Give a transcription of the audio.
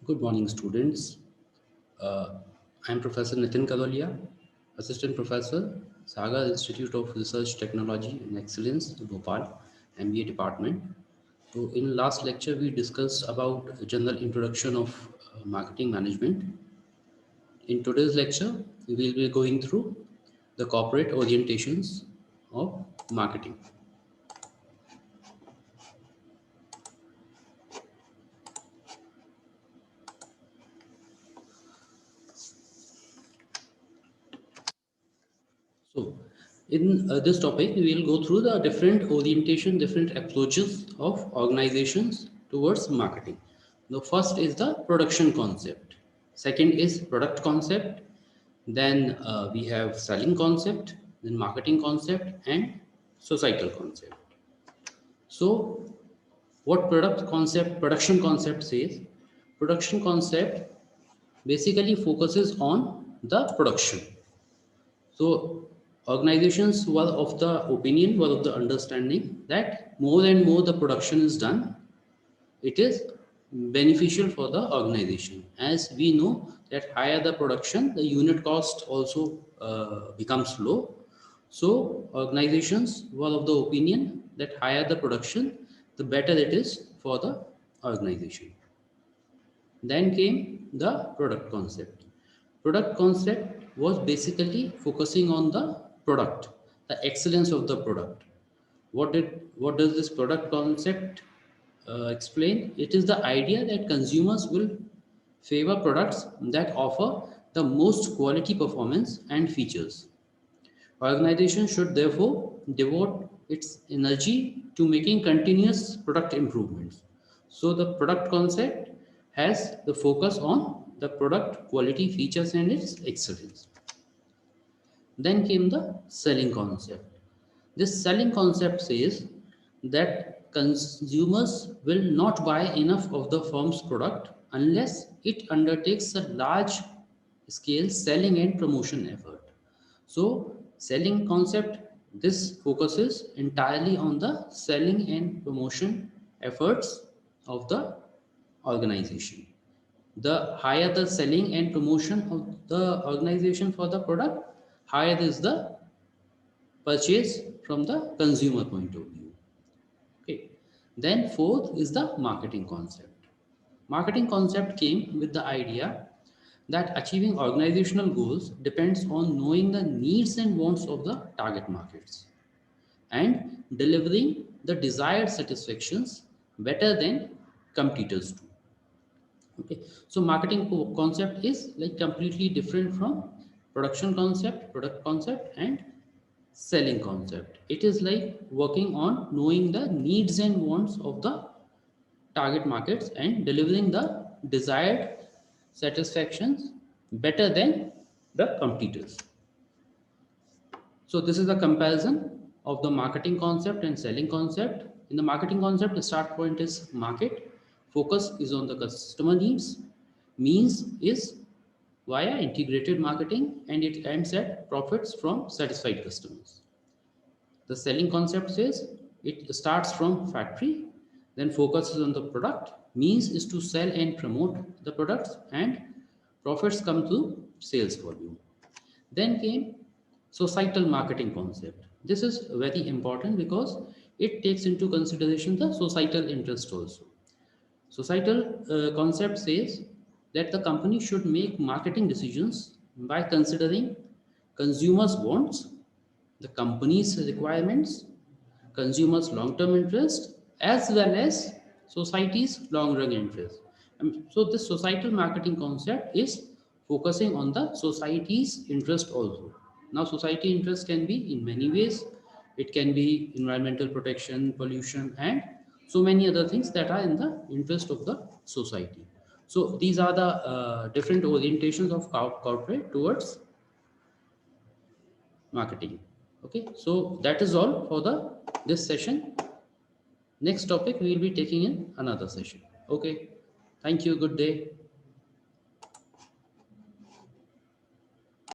Good morning, students. Uh, I am Professor Nitin Kadolia, Assistant Professor, Saga Institute of Research Technology and Excellence, Bhopal, MBA Department. So, in last lecture, we discussed about general introduction of marketing management. In today's lecture, we will be going through the corporate orientations of marketing. So, in this topic, we will go through the different orientation, different approaches of organizations towards marketing. The first is the production concept. Second is product concept. Then we have selling concept, then marketing concept, and societal concept. So, what production concept says? Production concept basically focuses on the production. So organizations were of the opinion, were of the understanding that more and more the production is done, it is beneficial for the organization. As we know that higher the production, the unit cost also becomes low. So organizations were of the opinion that higher the production, the better it is for the organization. Then came the product concept. Product concept was basically focusing on the product, the excellence of the product. What does this product concept explain? It is the idea that consumers will favor products that offer the most quality performance and features. Organization should therefore devote its energy to making continuous product improvements. So the product concept has the focus on the product quality, features, and its excellence. Then came the selling concept. This selling concept says that consumers will not buy enough of the firm's product unless it undertakes a large scale selling and promotion effort. So, selling concept, this focuses entirely on the selling and promotion efforts of the organization. The higher the selling and promotion of the organization for the product, higher is the purchase from the consumer point of view. Okay. Then fourth is the marketing concept. Marketing concept came with the idea that achieving organizational goals depends on knowing the needs and wants of the target markets and delivering the desired satisfactions better than competitors do. Okay, so marketing concept is like completely different from production concept, product concept, and selling concept. It is like working on knowing the needs and wants of the target markets and delivering the desired satisfactions better than the competitors. So this is a comparison of the marketing concept and selling concept. In the marketing concept, the start point is market, focus is on the customer needs, means is via integrated marketing, and it ends at profits from satisfied customers. The selling concept says it starts from factory, then focuses on the product, means is to sell and promote the products, and profits come to sales volume. Then came societal marketing concept. This is very important because it takes into consideration the societal interest also. Societal concept says that the company should make marketing decisions by considering consumers' wants, the company's requirements, consumers' long-term interest, as well as society's long-run interest. So this societal marketing concept is focusing on the society's interest also. Now, society interest can be in many ways. It can be environmental protection, pollution, and so many other things that are in the interest of the society. So these are the different orientations of corporate towards marketing. Okay, so that is all for the this session. Next topic we will be taking in another session. Okay, thank you. Good day.